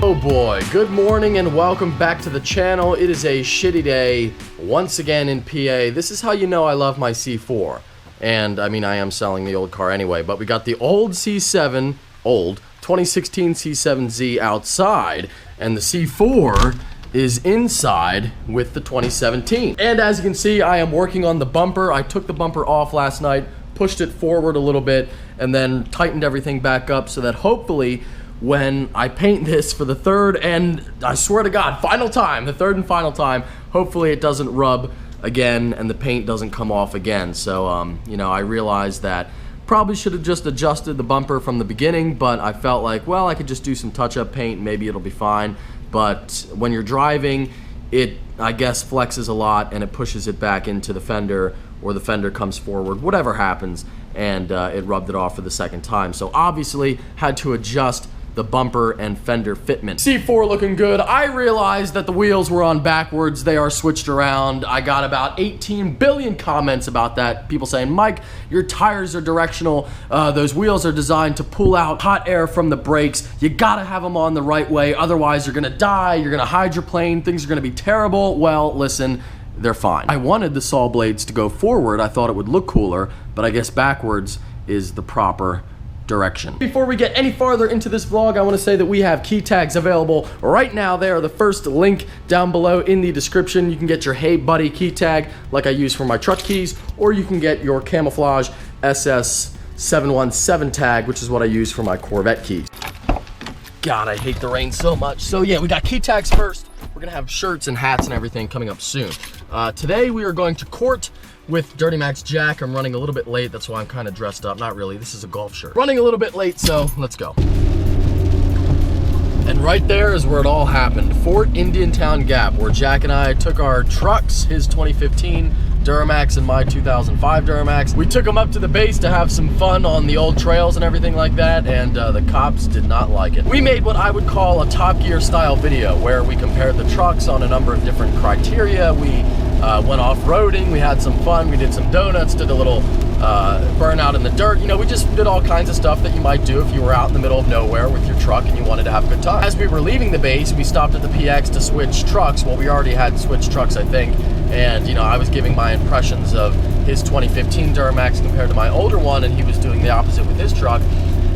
Oh boy, good morning and welcome back to the channel. It is a shitty day once again in PA. This is how you know I love my C4. And I mean, I am selling the old car anyway, but we got the old C7, old 2016 C7Z outside, and the C4 is inside with the 2017. And as you can see, I am working on the bumper. I took the bumper off last night, pushed it forward a little bit, and then tightened everything back up so that hopefully when I paint this for the third and, I swear to God, final time, the third and final time, hopefully it doesn't rub again and the paint doesn't come off again. So, you know, I realized that probably should have just adjusted the bumper from the beginning, but I felt like, well, I could just do some touch-up paint, maybe it'll be fine. But when you're driving, it, I guess, flexes a lot and it pushes it back into the fender, or the fender comes forward, whatever happens, and it rubbed it off for the second time. So obviously had to adjust the bumper and fender fitment. C4 looking good. I realized that the wheels were on backwards. They are switched around. I got about 18 billion comments about that. People saying, Mike, your tires are directional. Those wheels are designed to pull out hot air from the brakes. You gotta have them on the right way. Otherwise, you're gonna die. You're gonna hydroplane. Things are gonna be terrible. Well, listen, they're fine. I wanted the saw blades to go forward. I thought it would look cooler, but I guess backwards is the proper direction. Before we get any farther into this vlog, I want to say that we have key tags available right now. They are the first link down below in the description. You can get your Hey Buddy key tag like I use for my truck keys, or you can get your camouflage SS717 tag, which is what I use for my Corvette keys. God, I hate the rain so much. So yeah, we got key tags first. We're gonna have shirts and hats and everything coming up soon. Today we are going to court with Duramax Jack. I'm running a little bit late, that's why I'm kind of dressed up. Not really, this is a golf shirt. Running a little bit late, so let's go. And right there is where it all happened. Fort Indiantown Gap, where Jack and I took our trucks, his 2015 Duramax and my 2005 Duramax. We took them up to the base to have some fun on the old trails and everything like that, and the cops did not like it. We made what I would call a Top Gear style video, where we compared the trucks on a number of different criteria. We went off-roading, we had some fun, we did some donuts, did a little burnout in the dirt. You know, we just did all kinds of stuff that you might do if you were out in the middle of nowhere with your truck and you wanted to have a good time. As we were leaving the base, we stopped at the PX to switch trucks. Well, we already had switched trucks, I think. And, you know, I was giving my impressions of his 2015 Duramax compared to my older one, and he was doing the opposite with his truck.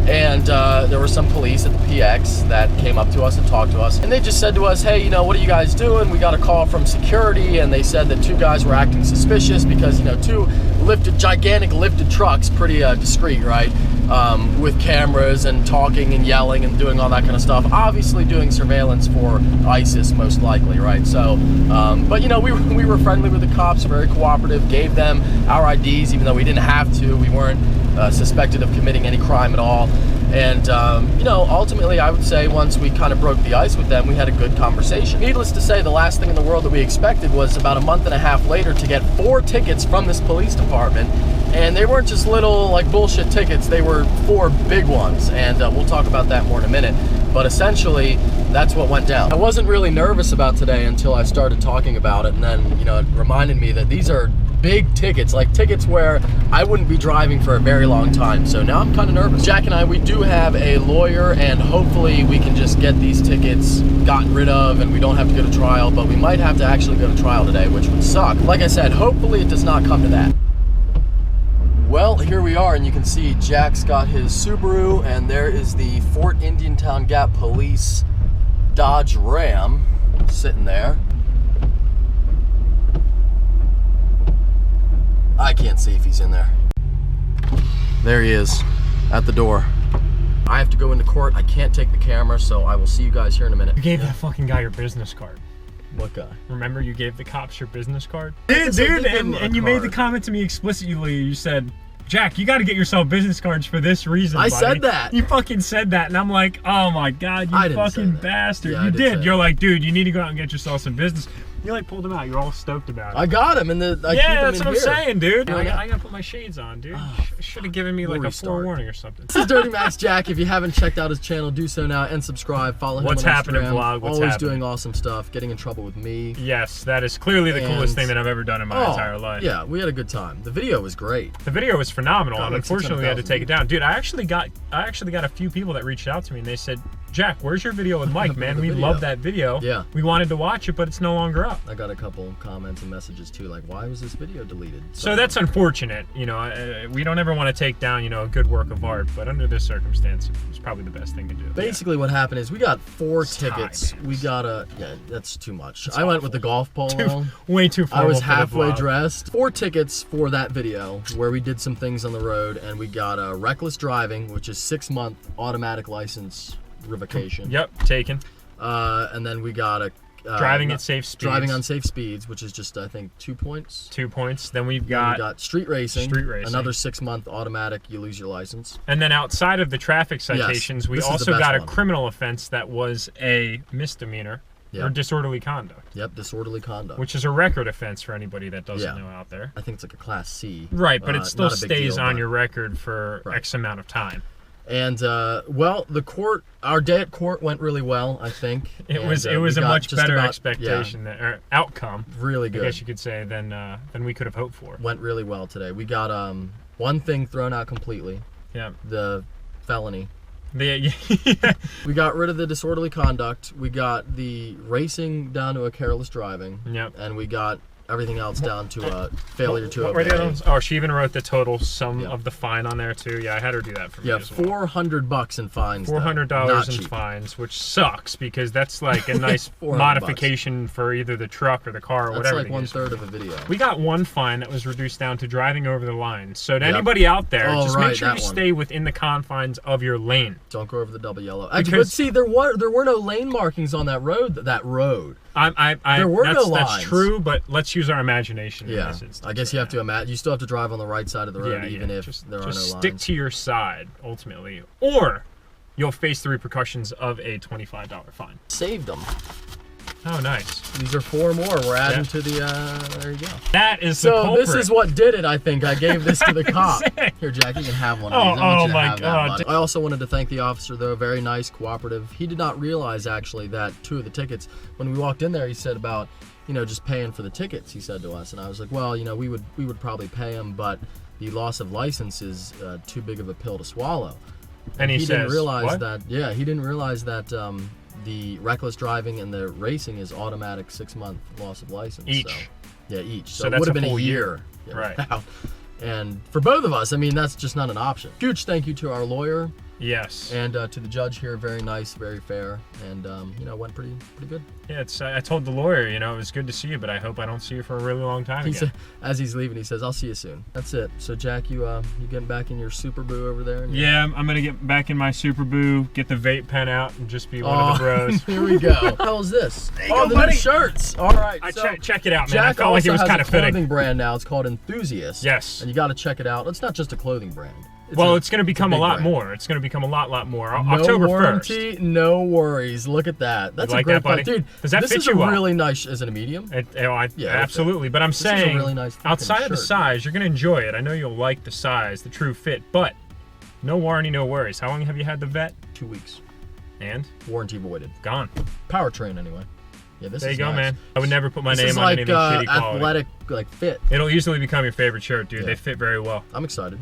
And there were some police at the PX that came up to us and talked to us, and they just said to us, hey, you know, what are you guys doing? We got a call from security, and they said that two guys were acting suspicious because, you know, two gigantic lifted trucks, pretty discreet, right? With cameras and talking and yelling and doing all that kind of stuff. Obviously doing surveillance for ISIS, most likely, right? So, but you know, we were friendly with the cops, very cooperative, gave them our IDs, even though we didn't have to. We weren't suspected of committing any crime at all. And, you know, ultimately, I would say once we kind of broke the ice with them, we had a good conversation. Needless to say, the last thing in the world that we expected was about a month and a half later to get 4 tickets from this police department. And they weren't just little, like, bullshit tickets. They were 4 big ones. And we'll talk about that more in a minute. But essentially, that's what went down. I wasn't really nervous about today until I started talking about it. And then, you know, it reminded me that these are big tickets, like tickets where I wouldn't be driving for a very long time. So now I'm kind of nervous. Jack and I, we do have a lawyer, and hopefully we can just get these tickets gotten rid of and we don't have to go to trial, but we might have to actually go to trial today, which would suck. Like I said, hopefully it does not come to that. Well, here we are, and you can see Jack's got his Subaru, and there is the Fort Indiantown Gap Police Dodge Ram sitting there. I can't see if he's in there. There he is, at the door. I have to go into court. I can't take the camera, so I will see you guys here in a minute. You gave that fucking guy your business card. What guy? Remember you gave the cops your business card? Dude, and you made the comment to me explicitly. You said, Jack, you got to get yourself business cards for this reason, buddy. said that. You fucking said that, and I'm like, oh my God, you fucking bastard. Yeah, you did. You're like, dude, you need to go out and get yourself some business. You like pulled him out. You're all stoked about it. I got him in the. Yeah, that's what I'm saying, dude. I gotta put my shades on, dude. Should have given me like a forewarning or something. This is Duramax Jack. If you haven't checked out his channel, do so now and subscribe. Follow him on Instagram. What's happening, vlog? What's always doing awesome stuff. Getting in trouble with me. Yes, that is clearly the coolest thing that I've ever done in my entire life. Yeah, we had a good time. The video was great. The video was phenomenal, and unfortunately, we had to take it down. Dude, I actually got a few people that reached out to me, and they said, Jack, where's your video with Mike, man? We love that video. Yeah. We wanted to watch it, but it's no longer up. I got a couple comments and messages too, like, why was this video deleted? So that's unfortunate. You know, we don't ever want to take down, you know, a good work of art, but under this circumstance, it's probably the best thing to do. Basically, what happened is we got 4 tickets. We got yeah, that's too much. I went with the golf polo. Way too formal. I was halfway dressed. 4 tickets for that video where we did some things on the road, and we got a reckless driving, which is 6-month automatic license revocation. Yep, taken. And then we got a driving at safe speeds. Driving on safe speeds, which is just, I think, 2 points. 2 points. Then we got street racing. Street racing. Another 6-month automatic. You lose your license. And then outside of the traffic citations, we also got a criminal offense that was a misdemeanor. Yep. Or disorderly conduct. Yep, disorderly conduct. Which is a record offense for anybody that doesn't know out there. I think it's like a Class C. Right, but it still stays on your record for X amount of time. And well, our day at court went really well, I think. It was a much better expectation or outcome. Really good. I guess you could say than we could have hoped for. Went really well today. We got one thing thrown out completely. Yeah. The felony. We got rid of the disorderly conduct. We got the racing down to a careless driving. Yep. And we got everything else down to a failure to obey. Oh, she even wrote the total sum of the fine on there too. Yeah, I had her do that for me as well. $400 in fines. $400 in fines, which sucks because that's like a nice modification for either the truck or the car or whatever. That's like 1/3 of a video. We got one fine that was reduced down to driving over the line. So to anybody out there, just make sure you stay within the confines of your lane. Don't go over the double yellow. But see, there were no lane markings on that road. There were no lines. That's true, but let's use our imagination in this instance. I guess you have to imagine. You still have to drive on the right side of the road, even if there are no lines. Just stick to your side, ultimately, or you'll face the repercussions of a $25 fine. Saved them. Oh, nice. These are 4 more. We're adding to the, there you go. That is the culprit. This is what did it, I think. I gave this to the cop. Here, Jack, you can have one of these. Oh my God. I also wanted to thank the officer, though. Very nice, cooperative. He did not realize, actually, that 2 of the tickets, when we walked in there, he said about, you know, just paying for the tickets, he said to us. And I was like, well, you know, we would probably pay him, but the loss of license is too big of a pill to swallow. And he didn't realize that, he didn't realize that the reckless driving and the racing is automatic 6-month loss of license. Each. Each. So it would have been a year. Right. And for both of us, I mean, that's just not an option. Huge thank you to our lawyer. Yes. And to the judge here, very nice, very fair, and you know, went pretty good. Yeah, I told the lawyer, you know, it was good to see you, but I hope I don't see you for a really long time again. Said, as he's leaving, he says, "I'll see you soon." That's it. So Jack, you getting back in your Super Boo over there? Yeah, I'm gonna get back in my Super Boo, get the vape pen out, and just be one of the bros. Here we go. What the hell is this? The new shirts. All right. Check it out, man. Jack I felt like it was kind of fitting. Clothing brand now. It's called Enthusiast. Yes. And you got to check it out. It's not just a clothing brand. It's going to become a lot more. It's going to become a lot more. No October warranty, 1st. No worries. Look at that. That's a great find. Dude, does that fit you well? This is a really nice, is it a medium? Absolutely. But I'm saying, really nice outside of the size, you're going to enjoy it. I know you'll like the size, the true fit, but no warranty, no worries. How long have you had the vet? 2 weeks. And? Warranty voided. Gone. Powertrain, anyway. Yeah, this there is you go, nice. Man. I would never put my name on anything shitty quality. Athletic, fit. It'll easily become your favorite shirt, dude. They fit very well. I'm excited.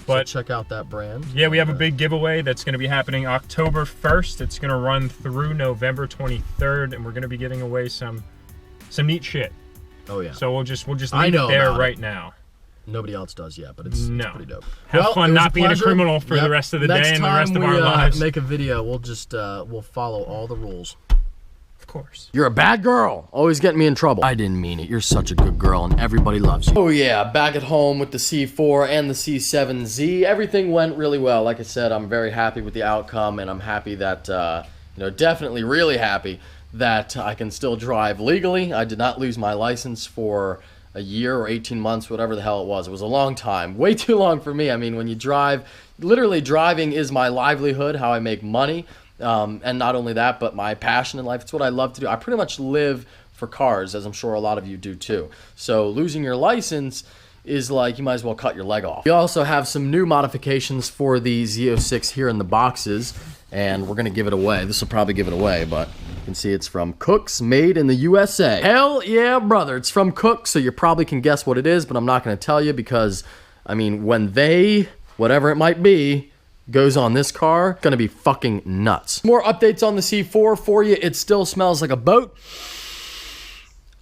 But so check out that brand. Yeah, we have a big giveaway that's going to be happening October 1st. It's going to run through November 23rd, and we're going to be giving away some neat shit. Oh yeah. So we'll just leave it there right now. Nobody else does yet, but it's pretty dope. Have fun not being a criminal for the rest of the day and the rest of our lives. Next time we make a video, we'll just we'll follow all the rules. Of course. You're a bad girl. Always getting me in trouble. I didn't mean it. You're such a good girl and everybody loves you. Oh yeah, back at home with the C4 and the C7Z. Everything went really well. Like I said, I'm very happy with the outcome, and I'm happy that, definitely really happy that I can still drive legally. I did not lose my license for a year or 18 months, whatever the hell it was. It was a long time. Way too long for me. I mean, when you drive, literally driving is my livelihood, how I make money. And not only that, but my passion in life. It's what I love to do. I pretty much live for cars, as I'm sure a lot of you do too. So losing your license is like, you might as well cut your leg off. We also have some new modifications for the Z06 here in the boxes, and we're going to give it away. This will probably give it away, but you can see it's from Cook's, made in the USA. Hell yeah, brother. It's from Cook, so you probably can guess what it is, but I'm not going to tell you because, I mean, when they, whatever it might be, goes on this car, gonna be fucking nuts. More updates on the C4 for you. It still smells like a boat.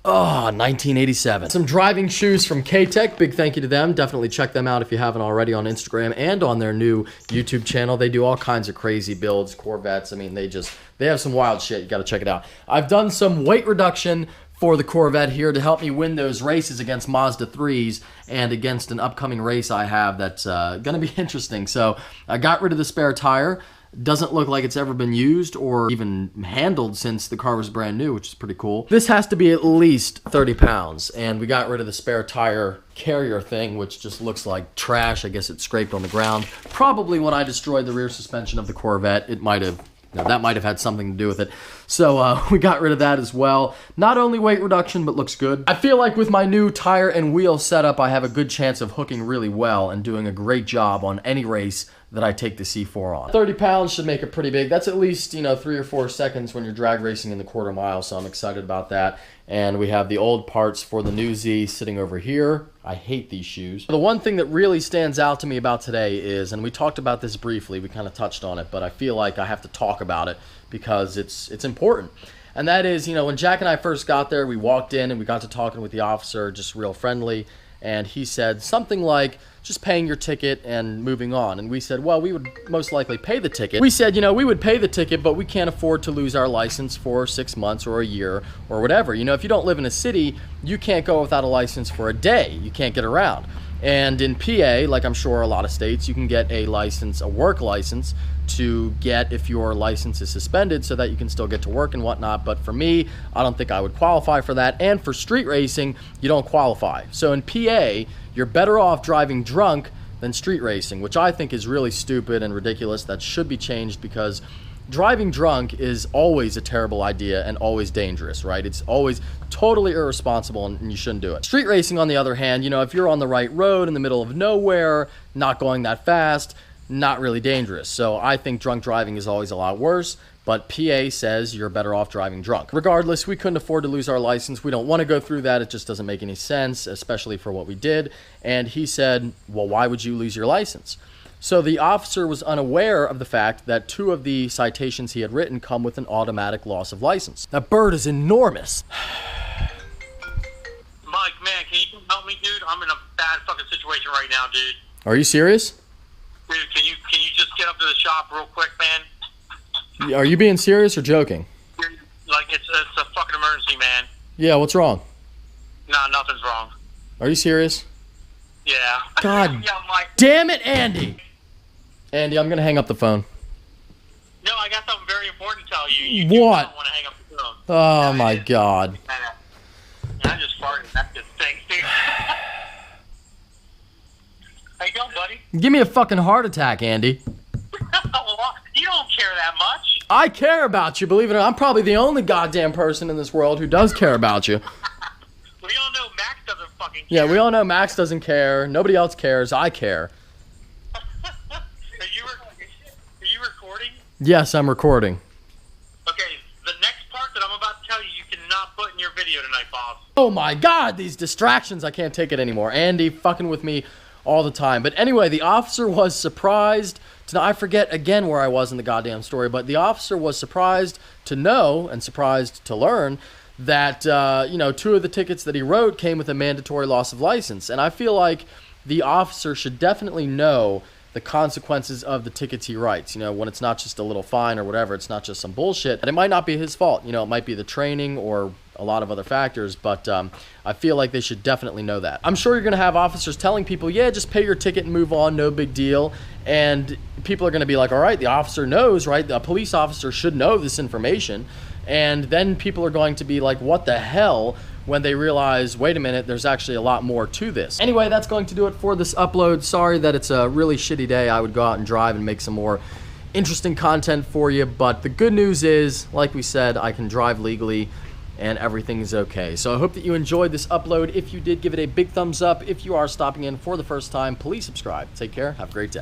Oh, 1987. Some driving shoes from K-Tech. Big thank you to them. Definitely check them out if you haven't already on Instagram and on their new YouTube channel. They do all kinds of crazy builds, Corvettes. I mean, they have some wild shit. You got to check it out. I've done some weight reduction for the Corvette here to help me win those races against Mazda 3s and against an upcoming race I have that's going to be interesting. So I got rid of the spare tire. Doesn't look like it's ever been used or even handled since the car was brand new, which is pretty cool. This has to be at least 30 pounds, and we got rid of the spare tire carrier thing, which just looks like trash. I guess it scraped on the ground. Probably when I destroyed the rear suspension of the Corvette, it might have, that might have had something to do with it. So we got rid of that as well. Not only weight reduction, but looks good. I feel like with my new tire and wheel setup, I have a good chance of hooking really well and doing a great job on any race that I take the C4 on. 30 pounds should make it pretty big. That's at least, 3 or 4 seconds when you're drag racing in the quarter mile, so I'm excited about that. And we have the old parts for the new Z sitting over here. I hate these shoes. The one thing that really stands out to me about today is, and we talked about this briefly, we kind of touched on it, but I feel like I have to talk about it because it's important. And that is, when Jack and I first got there, we walked in and we got to talking with the officer, just real friendly. And he said something like, just paying your ticket and moving on. And we said, well, we would most likely pay the ticket. We said, we would pay the ticket, but we can't afford to lose our license for 6 months or a year or whatever. If you don't live in a city, you can't go without a license for a day. You can't get around. And in PA, like I'm sure a lot of states, you can get a license, a work license, to get if your license is suspended so that you can still get to work and whatnot. But for me, I don't think I would qualify for that. And for street racing, you don't qualify. So in PA, you're better off driving drunk than street racing, which I think is really stupid and ridiculous. That should be changed because driving drunk is always a terrible idea and always dangerous, right? It's always totally irresponsible and you shouldn't do it. Street racing, on the other hand, if you're on the right road in the middle of nowhere, not going that fast, not really dangerous. So I think drunk driving is always a lot worse, but PA says you're better off driving drunk. Regardless, we couldn't afford to lose our license. We don't want to go through that. It just doesn't make any sense, especially for what we did. And he said, well, why would you lose your license? So the officer was unaware of the fact that 2 of the citations he had written come with an automatic loss of license. That bird is enormous. Mike, man, can you help me, dude? I'm in a bad fucking situation right now, dude. Are you serious? Dude, can you just get up to the shop real quick, man? Are you being serious or joking? Like, it's a fucking emergency, man. Yeah, what's wrong? Nah, nothing's wrong. Are you serious? Yeah. God Yeah, Mike. damn it, Andy! Andy, I'm gonna hang up the phone. No, I got something very important to tell you. What? don't want to hang up the phone. Oh my God. I just farted. That just stinks, dude. How you doing, buddy? Give me a fucking heart attack, Andy. You don't care that much. I care about you, believe it or not. I'm probably the only goddamn person in this world who does care about you. We all know Max doesn't fucking care. Yeah, we all know Max doesn't care. Nobody else cares. I care. Are you recording? Yes, I'm recording. Okay, the next part that I'm about to tell you, you cannot put in your video tonight, boss. Oh my God, these distractions. I can't take it anymore. Andy fucking with me all the time. But anyway, the officer was surprised to know, I forget again where I was in the goddamn story, but the officer was surprised to know and surprised to learn that, 2 of the tickets that he wrote came with a mandatory loss of license. And I feel like the officer should definitely know the consequences of the tickets he writes. When it's not just a little fine or whatever, it's not just some bullshit. And it might not be his fault. It might be the training or a lot of other factors, but I feel like they should definitely know that. I'm sure you're going to have officers telling people, yeah, just pay your ticket and move on, no big deal. And people are going to be like, all right, the officer knows, right? The police officer should know this information. And then people are going to be like, what the hell? When they realize, wait a minute, there's actually a lot more to this. Anyway, that's going to do it for this upload. Sorry that it's a really shitty day. I would go out and drive and make some more interesting content for you. But the good news is, like we said, I can drive legally and everything is okay. So I hope that you enjoyed this upload. If you did, give it a big thumbs up. If you are stopping in for the first time, please subscribe. Take care. Have a great day.